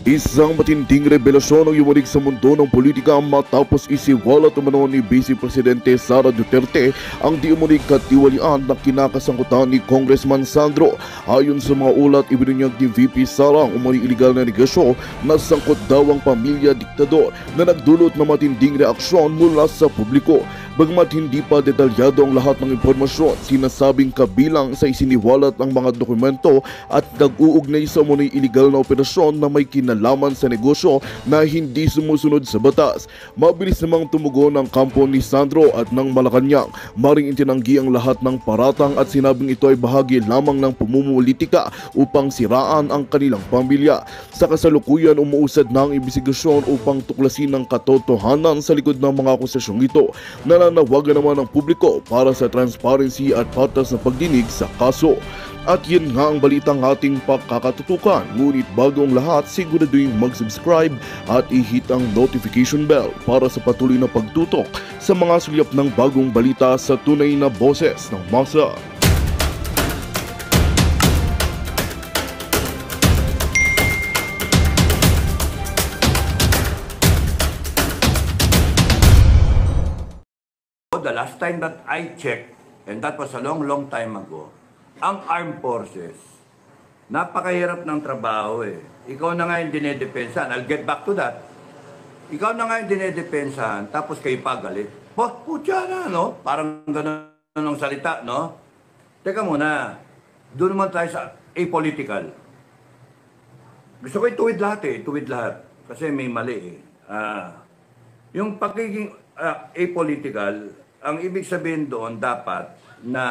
Isang matinding revelasyon ang yumanig sa mundo ng politika matapos isiwala umano ni Vice Presidente Sara Duterte ang di umunig katiwalian na kinakasangkutan ni Congressman Sandro. Ayon sa mga ulat, ibinunyag ni VP Sara ang umani iligal na negosyo na sangkot daw ang pamilya diktador na nagdulot ng matinding reaksyon mula sa publiko. Bagamat hindi pa detalyado ang lahat ng impormasyon, sinasabing kabilang sa isiniwalat ang mga dokumento at nag-uugnay sa umano'y iligal na operasyon na may kinalaman sa negosyo na hindi sumusunod sa batas. Mabilis namang tumugon ang kampo ni Sandro at ng Malacanang. Maring itinanggi ang lahat ng paratang at sinabing ito ay bahagi lamang ng pamumulitika upang siraan ang kanilang pamilya. Sa kasalukuyan, umuusad na ang imbestigasyon upang tuklasin ang katotohanan sa likod ng mga akusasyong ito. Nananawagan naman ang publiko para sa transparency at patas na pagdinig sa kaso. At yun nga ang balitang ating pagkakatutukan. Ngunit bago ang lahat, siguraduhin mag-subscribe at i-hit ang notification bell para sa patuloy na pagtutok sa mga sulyap ng bagong balita sa tunay na boses ng masa. The last time that I checked, and that was a long time ago, ang armed forces, napakahirap ng trabaho eh. Ikaw na nga yung dinedepensahan. I'll get back to that. Ikaw na nga yung dinedepensahan, tapos kayo pagalit. Putya na, no? Parang gano'n ang salita, no? Teka muna, doon naman tayo sa apolitical. Gusto ko ituwid lahat eh, ituwid lahat. Kasi may mali eh. Yung pagiging apolitical, ang ibig sabihin doon dapat na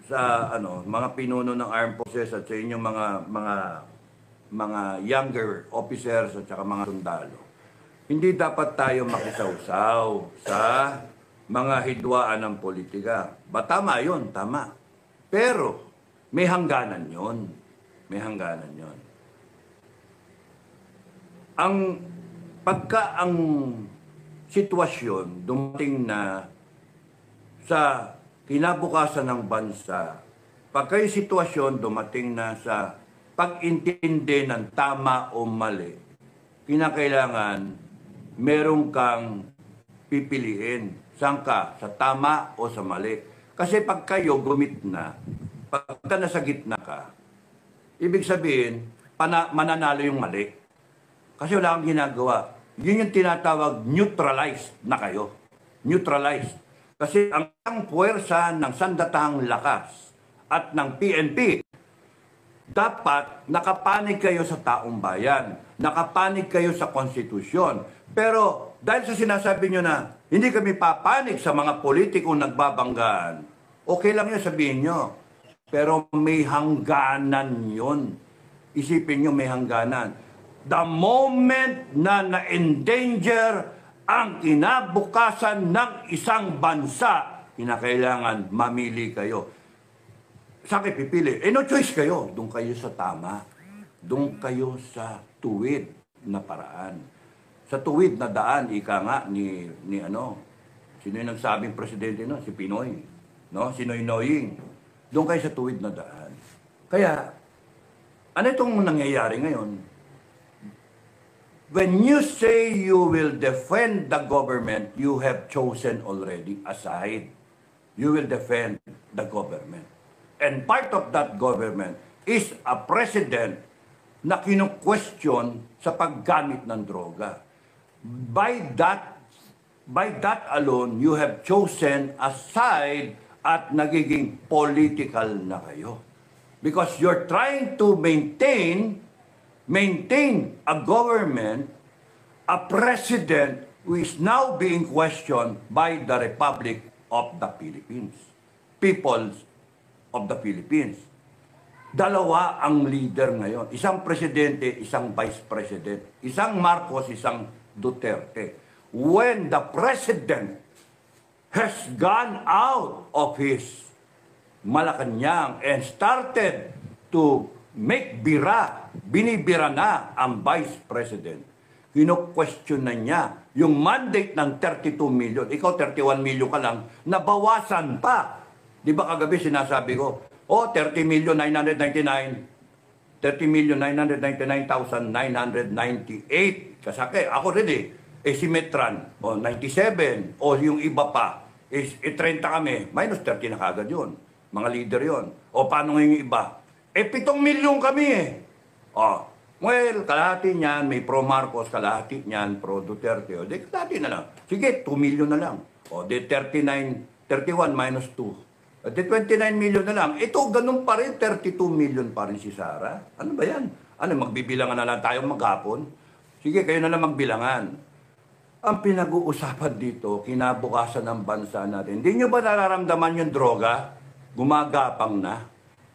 sa mga pinuno ng armed forces at sa inyong mga younger officers at saka mga sundalo, hindi dapat tayo makisawsaw sa mga hidwaan ng politika. Tama yun, tama. Pero may hangganan yun. May hangganan yun. Pagka ang sitwasyon dumating na sa kinabukasan ng bansa, pagka yung sitwasyon dumating na sa pag-intindi ng tama o mali, kinakailangan meron kang pipiliin. Saan ka? Sa tama o sa mali? Kasi pag kayo gumit na, pagka nasa gitna ka, ibig sabihin, mananalo yung mali. Kasi wala kang ginagawa. Yun yung tinatawag neutralized na kayo. Neutralized. Kasi ang puwersa ng Sandatahang Lakas at ng PNP, dapat nakapanig kayo sa taong bayan, nakapanig kayo sa konstitusyon. Pero dahil sa sinasabi nyo na hindi kami papanig sa mga politikong nagbabanggaan, okay lang yun, sabihin nyo. Pero may hangganan yun. Isipin nyo may hangganan. The moment na na-endanger ang kinabukasan ng isang bansa, kinakailangan mamili kayo. Saan kayo pipili? No choice kayo. Doon kayo sa tama. Doon kayo sa tuwid na paraan. Sa tuwid na daan, ika nga ni sino yung nagsabing presidente no? Si Pinoy. No? Si Noynoying. Doon kayo sa tuwid na daan. Kaya, ano itong nangyayari ngayon? When you say you will defend the government, you have chosen already a side. You will defend the government. And part of that government is a president na kinu-question sa paggamit ng droga. By that alone, you have chosen a side at nagiging political na kayo. Because you're trying to maintain a government, a president who is now being questioned by the Republic of the Philippines, peoples of the Philippines. Dalawa ang leader ngayon. Isang presidente, isang vice president. Isang Marcos, isang Duterte. When the president has gone out of his Malacanang and started to make binibira na ang Vice President. Kino-question na niya yung mandate ng 32 million. Ikaw 31 million ka lang, nabawasan pa. Di ba kagabi sinasabi ko, 30,999,000 30,999,998. Kasake, ako rin eh. Si Metran, 97. O yung iba pa, 30 kami. Minus 30 na kagad yun. Mga leader yun. O paano ngayon yung iba? 7 milyon kami eh. Well, kalahati niyan, may pro Marcos, kalahati niyan, pro Duterte. O, di kalahati na lang. Sige, 2 milyon na lang. O, di 31 minus 2. O, di 29 milyon na lang. Ito, ganun pa rin, 32 milyon pa rin si Sara. Ano ba yan? Ano, magbibilangan na lang tayo maghapon? Sige, kayo na lang magbilangan. Ang pinag-uusapan dito, kinabukasan ng bansa natin. Hindi nyo ba nararamdaman yung droga? Gumagapang na.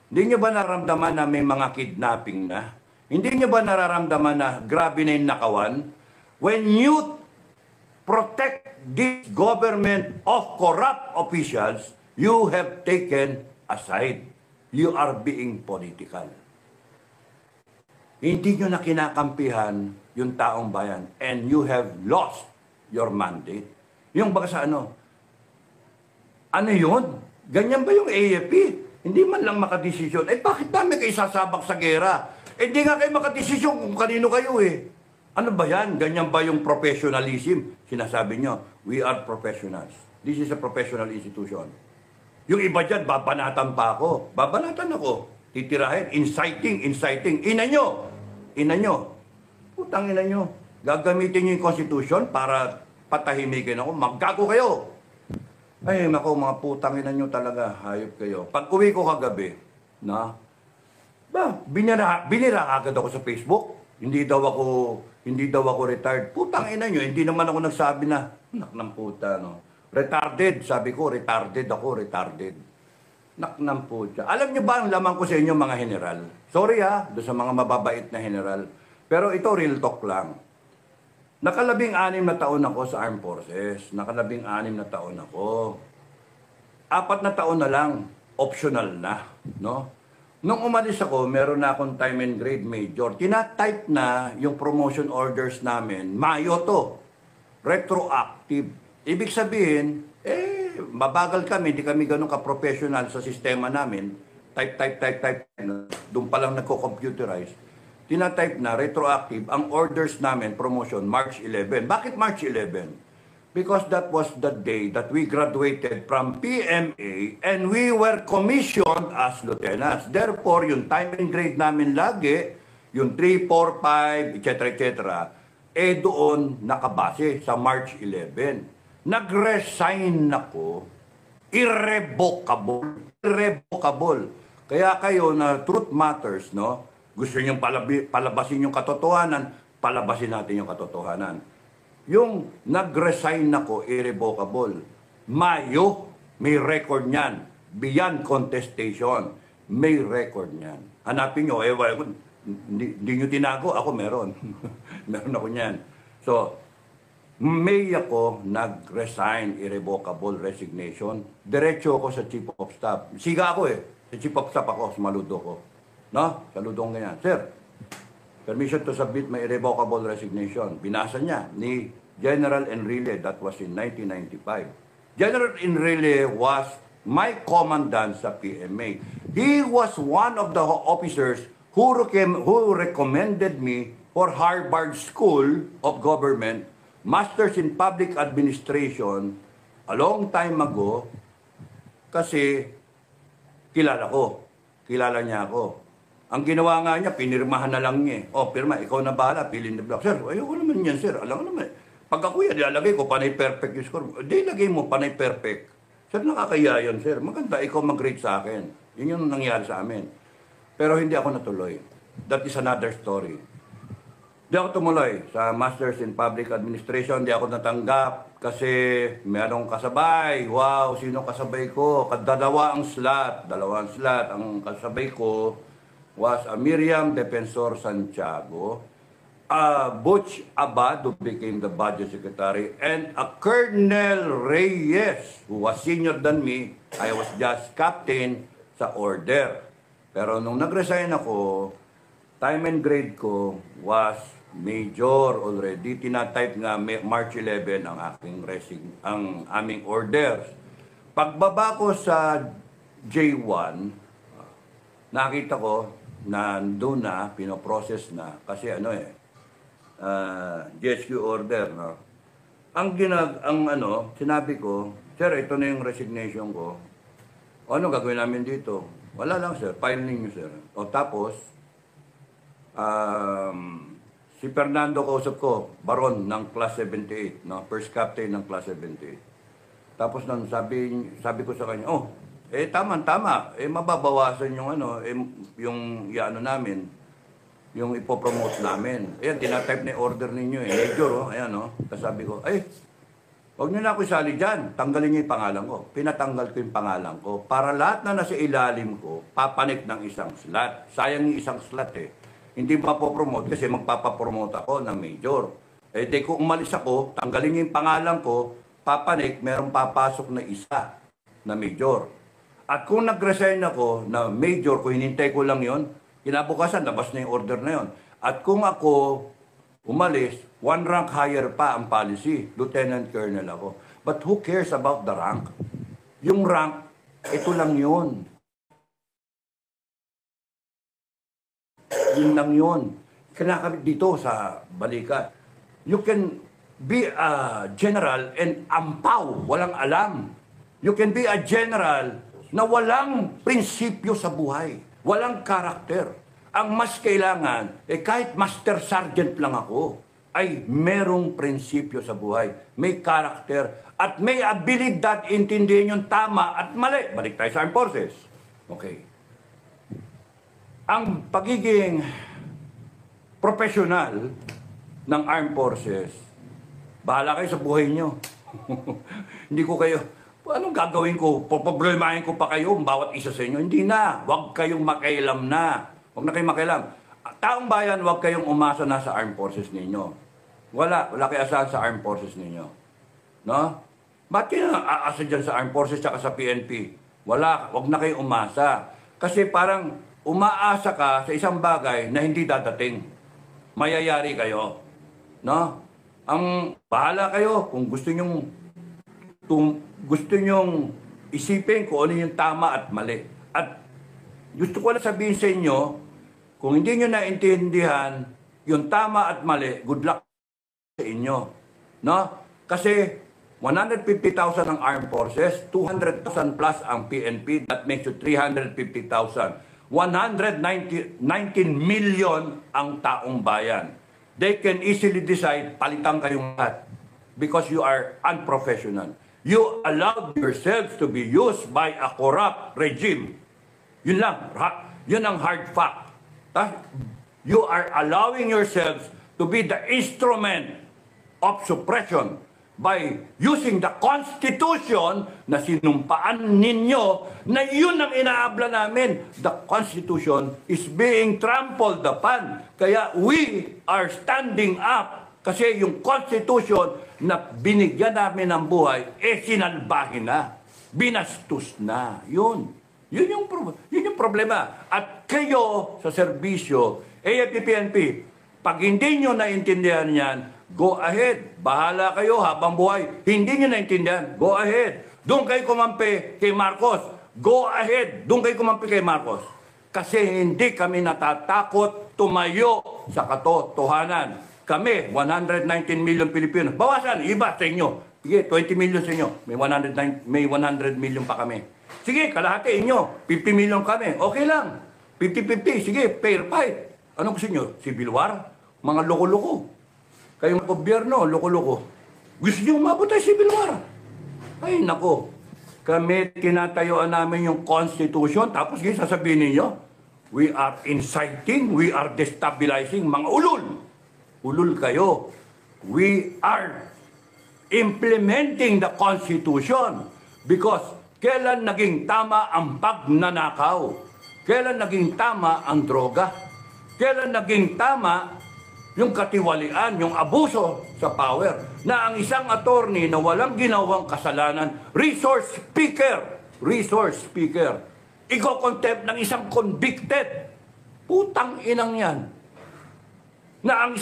Hindi nyo ba nararamdaman na may mga kidnapping na? Hindi nyo ba nararamdaman na grabe na yung nakawan? When you protect this government of corrupt officials, you have taken a side. You are being political. Hindi nyo na kinakampihan yung taong bayan and you have lost your mandate. Yung baka sa ano yun? Ganyan ba yung AFP? Hindi man lang makadesisyon. Bakit namin kayo sasabak sa gera? Hindi nga kayo makadesisyon kung kanino kayo eh. Ano ba yan? Ganyan ba yung professionalism? Sinasabi nyo, we are professionals. This is a professional institution. Yung iba dyan, babanatan pa ako. Babanatan ako. Titirahin. Inciting. Ina nyo. Putang ina nyo. Gagamitin nyo yung Constitution para patahimikin ako. Maggago kayo. Ay, naku, mga putang ina nyo talaga. Hayop kayo. Pag uwi ko kagabi, binira agad ako sa Facebook. Hindi daw ako retired. Putang ina nyo, hindi naman ako nagsabi na, nak ng puta, no. Retarded, sabi ko, retarded. Nak ng puta. Alam nyo ba ang laman ko sa inyo, mga general? Sorry doon sa mga mababait na general. Pero ito, real talk lang. Nakalabing-6 na taon ako sa Armed Forces. Nakalabing-6 na taon ako. 4 na taon na lang, optional na, no? Nung umalis ako, meron na akong time and grade major. Tina-type na yung promotion orders namin. Mayo to. Retroactive. Ibig sabihin, mabagal kami, hindi kami ganun ka-professional sa sistema namin. Type. Doon pa lang nagko-computerize. Tina-type na, retroactive, ang orders namin, promotion, March 11. Bakit March 11? Because that was the day that we graduated from PMA and we were commissioned as lieutenants. Therefore, yung time and grade namin lagi, yung 3, 4, 5, etc., doon nakabase sa March 11. Nag-resign ako, irrevocable. Kaya kayo na truth matters, no? Gusto nyo palabasin yung katotohanan, palabasin natin yung katotohanan. Yung nag-resign ako, irrevocable. Mayo, may record niyan. Beyond contestation, may record niyan. Hanapin nyo, hindi nyo tinago, ako meron. Meron ako niyan. So, May ako nag-resign, irrevocable resignation. Diretso ako sa Chief of Staff. Siga ako eh. Sa Chief of Staff ako, sumaludo ko. No? Saludo ko ganyan. Sir, permission to submit my irrevocable resignation. Binasa niya ni General Enrile. That was in 1995. General Enrile was my commandant sa PMA. He was one of the officers who recommended me for Harvard School of Government, Masters in Public Administration, a long time ago, kasi kilala niya ako. Ang ginawa nga niya, pinirmahan na lang niya. O, pirma, ikaw na bahala, fill in the blank. Sir, ayoko naman yan, sir. Alam ko naman. Pag ako yan, ilalagay ko, panay perfect yung score. Hindi, lagay mo, panay perfect. Sir, nakakaya yan, sir. Maganda, ikaw mag-rate sa akin. Yun yung nangyari sa amin. Pero hindi ako natuloy. That is another story. Hindi ako tumuloy sa Masters in Public Administration. Hindi ako natanggap kasi mayroong kasabay. Wow, sino kasabay ko? Dalawang slot. Ang kasabay ko was Miriam Defensor Santiago, Butch Abad, who became the Budget Secretary, and a Colonel Reyes, who was senior than me. I was just captain sa order. Pero nung nag-resign ako, time and grade ko was major already. Tinatype nga March 11 ang aming orders. Pagbaba ko sa J1, nakita ko nandun na, pinoprocess na, kasi GSQ order, no? Sinabi ko, sir, ito na yung resignation ko. Ano gagawin namin dito? Wala lang, sir. File ninyo, sir. O tapos, si Fernando kausap ko, baron ng Class 78, no? First captain ng Class 78. Tapos nang sabi ko sa kanya, tama. Mababawasan yung namin, yung ipopromote namin. Ayan, tinatype na yung order ninyo Major, ayan, Tapos sabi ko, huwag nyo na ako isali dyan. Tanggalin nyo yung pangalan ko. Pinatanggal ko yung pangalan ko. Para lahat na nasa ilalim ko, papanik ng isang slot. Sayang yung isang slot Hindi mapopromote kasi magpapapromote ako ng Major. Kung umalis ako, tanggalin nyo yung pangalan ko, papanik, merong papasok na isa na Major. At kung nag-resign ako na Major, kung hinintay ko lang yon, kinabukasan, labas na yung order na yon. At kung ako umalis, one rank higher pa ang policy. Lieutenant Colonel ako. But who cares about the rank? Yung rank, ito lang yun. Yun lang yun. Kinakabit dito sa balikat. You can be a general and ampaw, walang alam. You can be a general na walang prinsipyo sa buhay, walang karakter. Ang mas kailangan, kahit master sergeant lang ako, ay merong prinsipyo sa buhay, may karakter, at may abilidad intindihin yung tama at mali. Balik tayo sa armed forces. Okay. Ang pagiging professional ng armed forces, bahala kayo sa buhay nyo. Hindi ko kayo, anong gagawin ko? Poproblemahin ko pa kayo, bawat isa sa inyo? Hindi na. Huwag kayong makialam na. Huwag na kayong makialam. Taong bayan, huwag kayong umasa na sa armed forces ninyo. Wala kayo asahan sa armed forces ninyo. No? Ba't kayo aasa dyan sa armed forces at sa PNP? Wala. Huwag na kayong umasa. Kasi parang umaasa ka sa isang bagay na hindi dadating. Mayayari kayo. No? Ang bahala kayo kung gusto nyong isipin kung ano yung tama at mali. At gusto ko lang sabihin sa inyo, kung hindi nyo naintindihan yung tama at mali, good luck sa inyo. No? Kasi 150,000 ang armed forces, 200,000 plus ang PNP, that makes you 350,000. 119 million ang taong bayan. They can easily decide, palitan kayong lahat because you are unprofessional. You allowed yourselves to be used by a corrupt regime. Yun lang. Yun ang hard fact. You are allowing yourselves to be the instrument of suppression by using the Constitution na sinumpaan ninyo na yun ang inaabla namin. The Constitution is being trampled upon. Kaya we are standing up kasi yung Constitution na binigyan namin ng buhay, sinalbahin na. Binastos na. Yun. Yun yung problema. At kayo sa serbisyo, AFP-PNP, pag hindi nyo naintindihan yan, go ahead. Bahala kayo habang buhay. Hindi nyo naintindihan, go ahead. Doon kayo kumampi kay Marcos. Go ahead. Doon kayo kumampi kay Marcos. Kasi hindi kami natatakot tumayo sa katotohanan. Kami, 119 million Pilipino. Bawasan, iba sa inyo. Sige, 20 million sa inyo. May 100 million pa kami. Sige, kalahati inyo. 50 million kami. Okay lang. 50-50. Sige, fair fight. Anong gusto nyo? Civil war? Mga loko-loko. Kayong gobyerno, loko-loko. Gusto nyo umabot tayo civil war? Ay, nako. Kami, tinatayuan namin yung Constitution. Tapos, sasabihin ninyo, we are inciting, we are destabilizing mga ulol. Ulul kayo. We are implementing the Constitution because kailan naging tama ang pagnanakaw? Kailan naging tama ang droga? Kailan naging tama yung katiwalian, yung abuso sa power? Na ang isang attorney na walang ginawang kasalanan, resource speaker, iko-contempt ng isang convicted. Putang inang yan. Na ang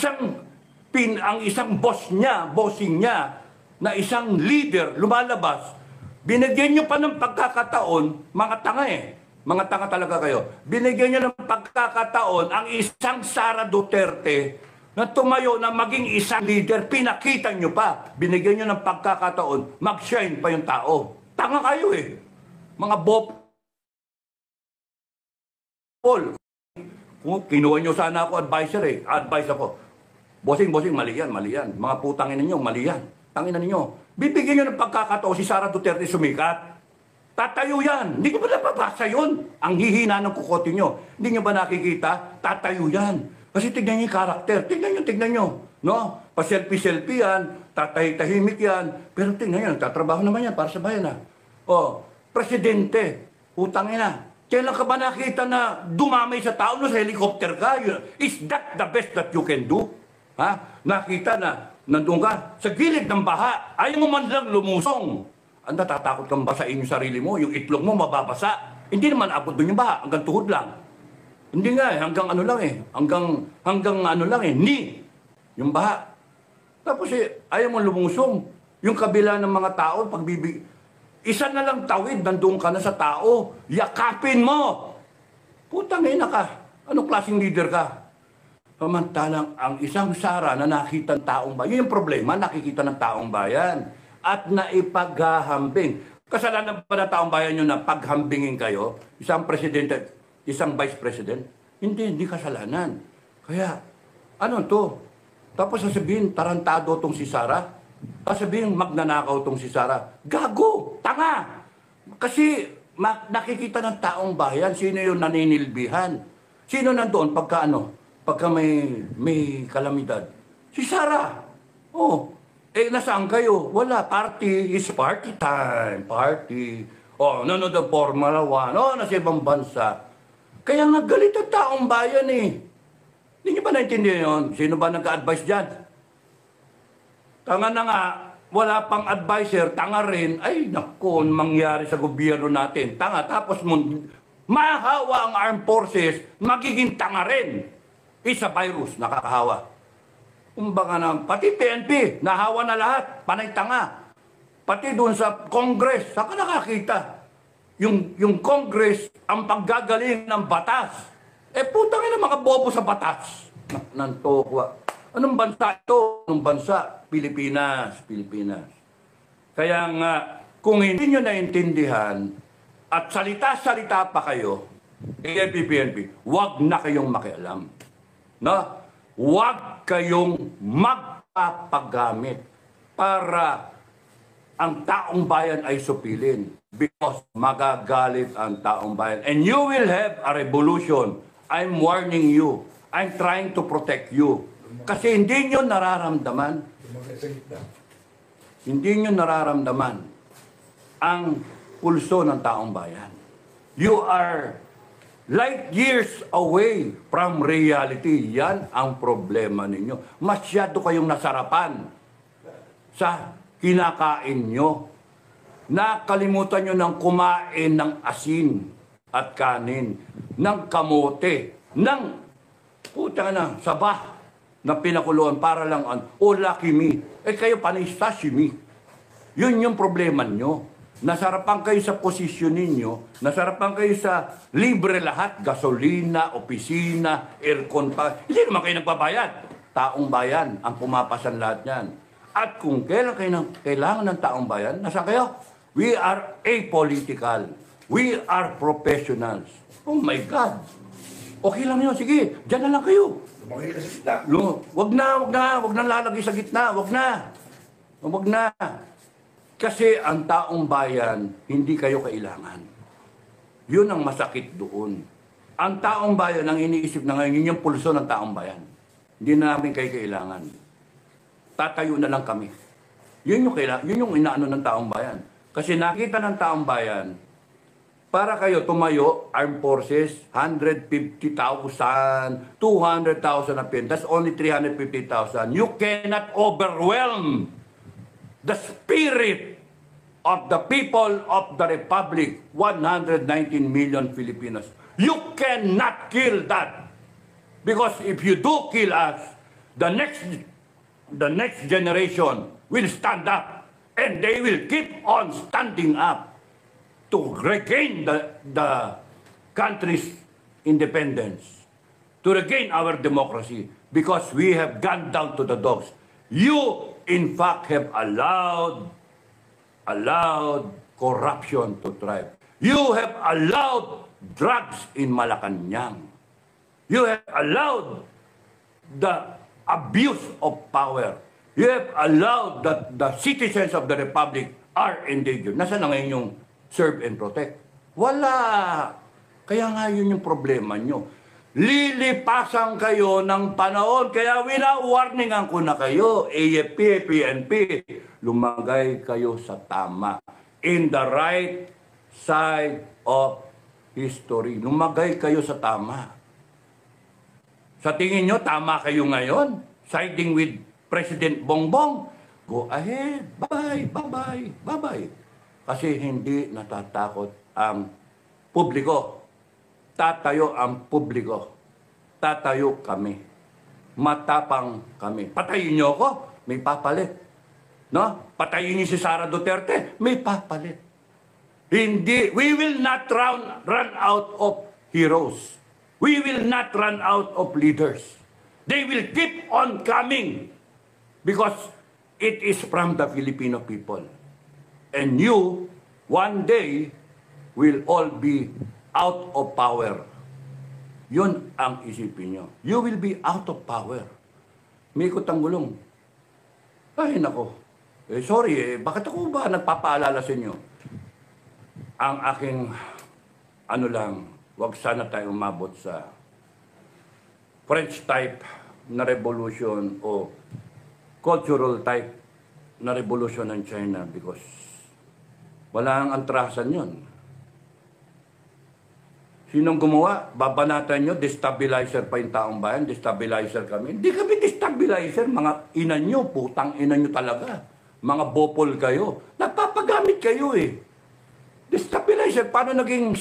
isang bossing niya, na isang leader lumalabas, binigyan nyo pa ng pagkakataon, mga tanga Mga tanga talaga kayo. Binigyan nyo ng pagkakataon ang isang Sara Duterte na tumayo na maging isang leader. Pinakita nyo pa. Binigyan nyo ng pagkakataon, mag-shine pa yung tao. Tanga kayo eh. Mga bopol. Kung kinuha nyo sana ako advisor eh. Advice ako. Bossing, mali yan. Mga putangin ninyo, mali yan. Tangin ninyo. Bibigyan nyo ng pagkakataon si Sara Duterte sumikat. Tatayo yan. Hindi nyo ba napabasa yun? Ang hihina ng kukote nyo. Hindi nyo ba nakikita? Tatayo yan. Kasi tignan nyo yung karakter. Tignan nyo. No? Pa-selfie-selfie yan. Tatahimik yan. Pero tignan nyo, nagtatrabaho naman yan para sa bayan. O, presidente. Utang ina. Kailan ka ba nakita na dumamay sa tao no, sa helicopter ka? Is that the best that you can do? Ha? Nakita na nandun ka sa gilid ng baha. Ayaw mo man lang lumusong. Ang natatakot kang basain yung sarili mo, yung itlog mo mababasa. Hindi naman abot doon yung baha, hanggang tuhod lang. Hindi nga eh, hanggang ano lang eh. Hanggang ano lang eh, ni. Yung baha. Tapos eh, ayaw mo lumusong. Yung kabila ng mga tao, isa na lang tawid, nandun ka na sa tao. Yakapin mo! Putang ina ka. Anong klaseng leader ka? Samantalang ang isang Sara na nakita ng taong bayan, yun yung problema, nakikita ng taong bayan. At naipaghahambing. Kasalanan ba na taong bayan nyo na paghambingin kayo? Isang presidente, isang vice president? Hindi kasalanan. Kaya, ano to? Tapos sasabihin, tarantado tong si Sara. Sasabihin, magnanakaw tong si Sara. Gago! Tanga! Kasi nakikita ng taong bayan, sino yung naninilbihan? Sino nandoon pagka may kalamidad? Si Sara. Oh. Eh, nasaan kayo? Wala. Party is party time. Party. Oh, nanonood ng Formula 1. Oh, nasa ibang bansa. Kaya nga galit ang taong bayan eh. Hindi nyo ba naintindihan yun? Sino ba nagka-advise dyan? Tanga na nga. Wala pang advisor. Tanga rin. Ay, naku, mangyari sa gobyerno natin. Tanga. Tapos mahawa ang armed forces, magiging tanga rin. Isa virus, nakakahawa. Kumbaga na, pati PNP, nahawa na lahat, panay tanga. Pati doon sa Congress, saan ka nakakita? Yung Congress, ang paggagaling ng batas. Eh putang ina mga bobo sa batas. Nantokwa. Anong bansa ito? Anong bansa? Pilipinas. Kaya nga, kung hindi nyo naintindihan, at salita-salita pa kayo, PNP, wag na kayong makialam. No? Huwag kayong magpapagamit para ang taong bayan ay supilin. Because magagalit ang taong bayan. And you will have a revolution. I'm warning you. I'm trying to protect you. Kasi hindi nyo nararamdaman. Hindi nyo nararamdaman ang pulso ng taong bayan. You are light years away from reality. Yan ang problema ninyo. Masyado kayong nasarapan sa kinakain nyo. Nakalimutan nyo ng kumain ng asin at kanin, ng kamote, ng sabah na pinakuluan para lang o Lucky Me. Eh kayo panay sashimi. Yun yung problema nyo. Nasarapan kayo sa posisyon ninyo, nasarapan kayo sa libre lahat, gasolina, opisina, aircon pa. Hindi naman kayo nagbabayad. Taong bayan ang pumapasan lahat yan. At kung kailan kayo kailangan ng taong bayan, nasa kayo? We are apolitical. We are professionals. Oh my God. Okay lang yun. Sige, dyan na lang kayo. Lumaki ka sa gitna. Wag na lalagay sa gitna. Wag na. Kasi ang taong bayan, hindi kayo kailangan. Yun ang masakit doon. Ang taong bayan, ang iniisip na ngayon, yun yung pulso ng taong bayan. Hindi na namin kayo kailangan. Tatayo na lang kami. Yun yung inaano ng taong bayan. Kasi nakita ng taong bayan, para kayo tumayo, armed forces, 150,000, 200,000 na pin. That's only 350,000. You cannot overwhelm the spirit of the people of the Republic, 119 million Filipinos. You cannot kill that. Because if you do kill us, the next generation will stand up and they will keep on standing up to regain country's independence, to regain our democracy, because we have gone down to the dogs. You, in fact, have allowed corruption to thrive. You have allowed drugs in Malacanang. You have allowed the abuse of power. You have allowed that the citizens of the Republic are endangered. Nasaan na ngayon yung serve and protect? Wala. Kaya nga yun yung problema nyo. Lilipasan kayo ng panahon. Kaya wina-warningan ko na kayo, AFP, PNP, lumagay kayo sa tama. In the right side of history. Lumagay kayo sa tama. Sa tingin nyo, tama kayo ngayon? Siding with President Bongbong? Go ahead. Bye-bye, bye-bye, bye-bye. Kasi hindi natatakot ang publiko. Tatayo ang publiko. Tatayo kami. Matapang kami. Patayin nyo ako, may papalit. No? Patayin niyo si Sara Duterte, may papalit. Hindi, we will not run out of heroes. We will not run out of leaders. They will keep on coming because it is from the Filipino people. And you, one day, will all be out of power. Yun ang isipin nyo. You will be out of power. May ikot ang gulong. Ay, nako. Sorry, bakit ako ba nagpapaalala sa inyo? Ang aking, wag sana tayo umabot sa French type na revolution o cultural type na revolution ng China because wala ang atrasan yun. Sinong gumawa? Babanatan nyo, destabilizer pa yung taong bayan, destabilizer kami. Hindi kami destabilizer, mga ina nyo, putang ina nyo talaga. Mga bopol kayo. Nagpapagamit kayo eh. Destabilizer, paano naging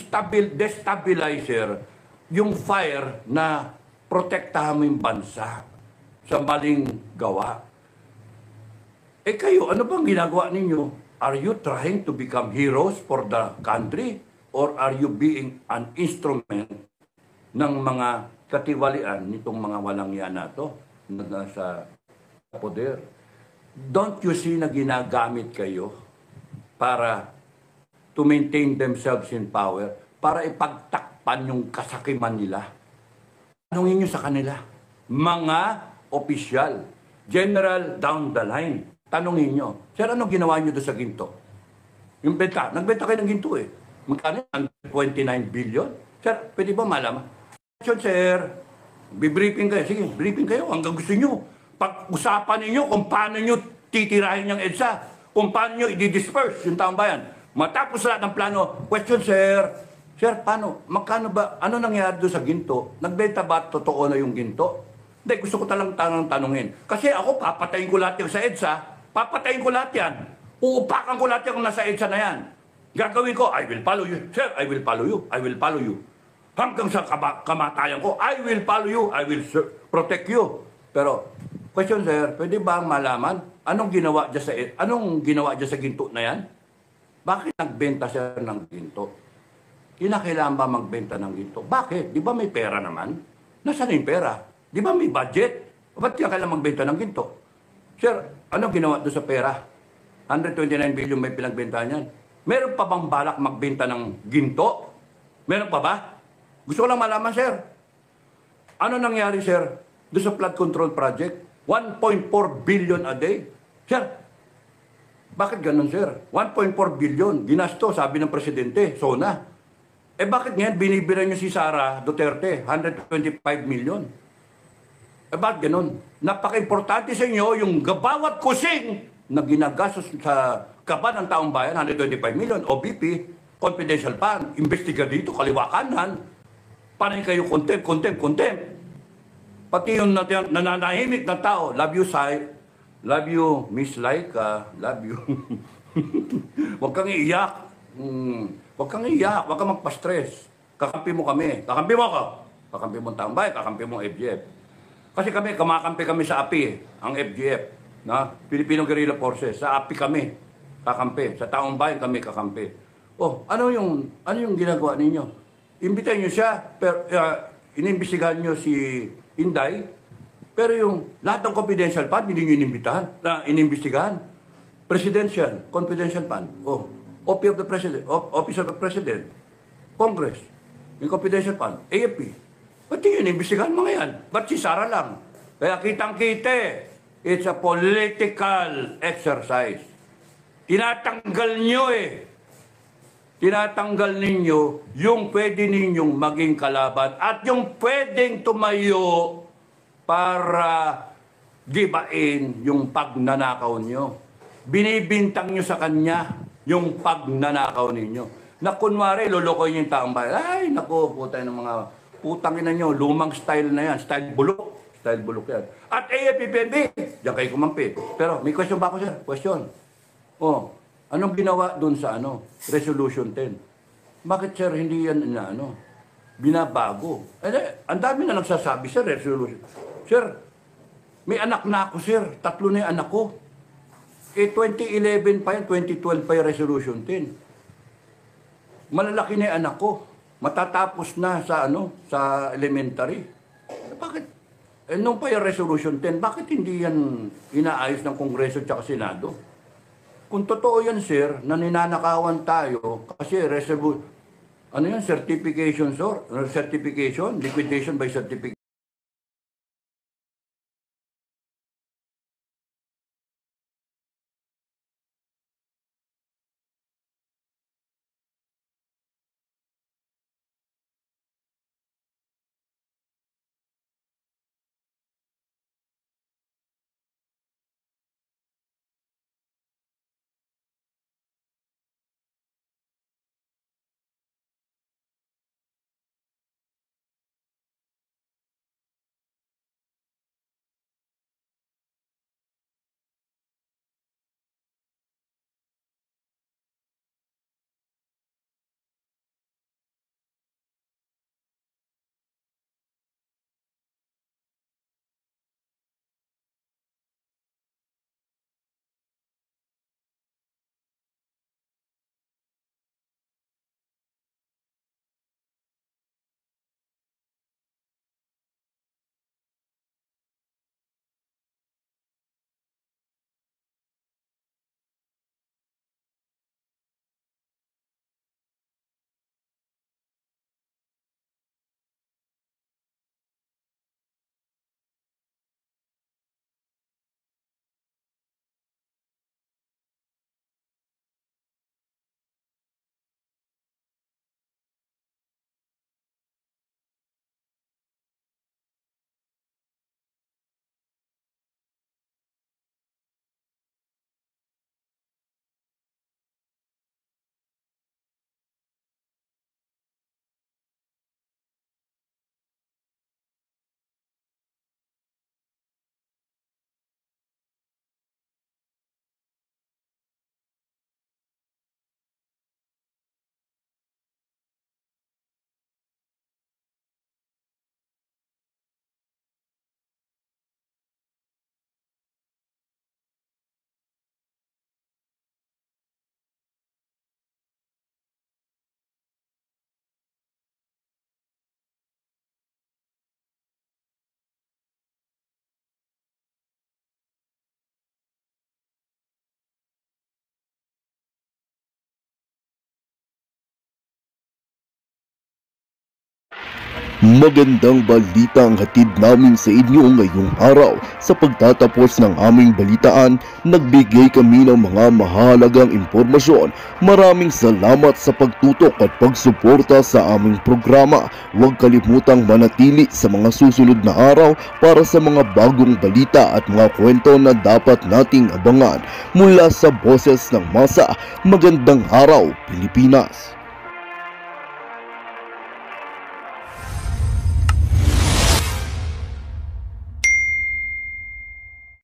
destabilizer yung fire na protektahan mo yung bansa sa maling gawa? Eh kayo, ano bang ginagawa ninyo? Are you trying to become heroes for the country? Or are you being an instrument ng mga katiwalian nitong mga walang yan na to na nasa poder? Don't you see na ginagamit kayo para to maintain themselves in power, para ipagtakpan yung kasakiman nila? Tanungin nyo sa kanila, mga opisyal, general down the line, tanungin nyo, sir, ano ginawa nyo doon sa ginto? Yung benta, nagbenta kayo ng ginto eh. Magkano? 29 billion? Sir, pwede ba malaman? Sir, bibriefing kayo. Sige, briefing kayo hanggang gusto nyo. Pag-usapan ninyo kung paano nyo titirahin yung EDSA, kung paano nyo i-disperse yung taong bayan. Matapos lahat ng plano, question, sir. Sir, paano? Magkano ba? Ano nangyari doon sa ginto? Nagbenta ba totoo na yung ginto? Hindi, gusto ko talang tanungin. Kasi ako, papatayin ko lahat yung sa EDSA. Papatayin ko lahat yan. Uupakan ko lahat yung nasa EDSA na yan. Gagawin ko, I will follow you. Sir, I will follow you. I will follow you. Hanggang sa kamatayan ko, I will follow you. I will protect you. Pero, question, sir, pwede ba malaman anong ginawa dyan sa ginto na yan? Bakit nagbenta siya ng ginto? Kinakailangan ba magbenta ng ginto? Bakit? Di ba may pera naman? Nasaan yung pera? Di ba may budget? Ba't kailangan magbenta ng ginto? Sir, anong ginawa doon sa pera? 129 billion may pinagbentahan yan. Meron pa bang balak magbenta ng ginto? Meron pa ba? Gusto ko lang malaman, sir. Ano nangyari, sir, doon sa flood control project? 1.4 billion a day. Sir, bakit ganun, sir? 1.4 billion, ginasto, sabi ng presidente, SONA. Eh bakit ngayon binibira niyo si Sara Duterte, 125 million? Eh bakit ganun? Napaka-importante sa inyo yung bawat kusing na ginagastos sa kaban ng taong bayan, 125 million, OBP, confidential fund, investiga dito, kaliwa kanan, panay kayo contempt. Pati yung nananahimik na tao, love you, Sai, love you, Miss Laika, love you. Huwag kang iiyak. Huwag kang iiyak, huwag kang magpa-stress. Kakampi mo kami. Kakampi mo ako. Kakampi mo ang taong bayan, kakampi mo ang FGF. Kasi kumakampi kami sa API, ang FGF, na Filipino Guerrilla Forces, sa API kami. Kakampi. Sa taong bayan kami kakampi. Oh, ano yung ginagawa ninyo? imbitahin nyo siya, pero inimbestigahan nyo si Inday, pero yung lahat ng confidential fund, hindi nyo inimbestigahan. Presidential, confidential fund, Office of the President, Congress, yung confidential fund, AFP. Ba't nyo inimbestigahan mga yan? Ba't si Sara lang? Kaya kitang-kita, it's a political exercise. Tinatanggal nyo Tinatanggal ninyo yung pwede ninyong maging kalaban at yung pwedeng tumayo para gibain yung pagnanakaw nyo. Binibintang nyo sa kanya yung pagnanakaw ninyo. Na kunwari, lolokoy yung taong bayan. Ay, naku, putay ng mga putang ina nyo. Lumang style na yan. Style bulok. Style bulok yan. At AFP-PNP, diyan kayo kumampi. Pero may question ba ako, sir? Question. Anong ginawa doon sa Resolution 10? Bakit, sir, hindi yan binabago? Ang dami na nagsasabi, sir, resolution. Sir, may anak na ako, sir. 3 na yung anak ko. 2011 pa yan, 2012 pa yung Resolution 10. Malalaki na yung anak ko. Matatapos na sa elementary. Bakit? Nung pa yung Resolution 10, bakit hindi yan inaayos ng Kongreso at Senado? Kung totoo yan, sir, na ninanakawan tayo, kasi certification, liquidation by certification. Magandang balita ang hatid namin sa inyo ngayong araw. Sa pagtatapos ng aming balitaan, nagbigay kami ng mga mahalagang impormasyon. Maraming salamat sa pagtutok at pagsuporta sa aming programa. Huwag kalimutang manatili sa mga susunod na araw para sa mga bagong balita at mga kwento na dapat nating abangan. Mula sa Boses ng Masa, magandang araw, Pilipinas!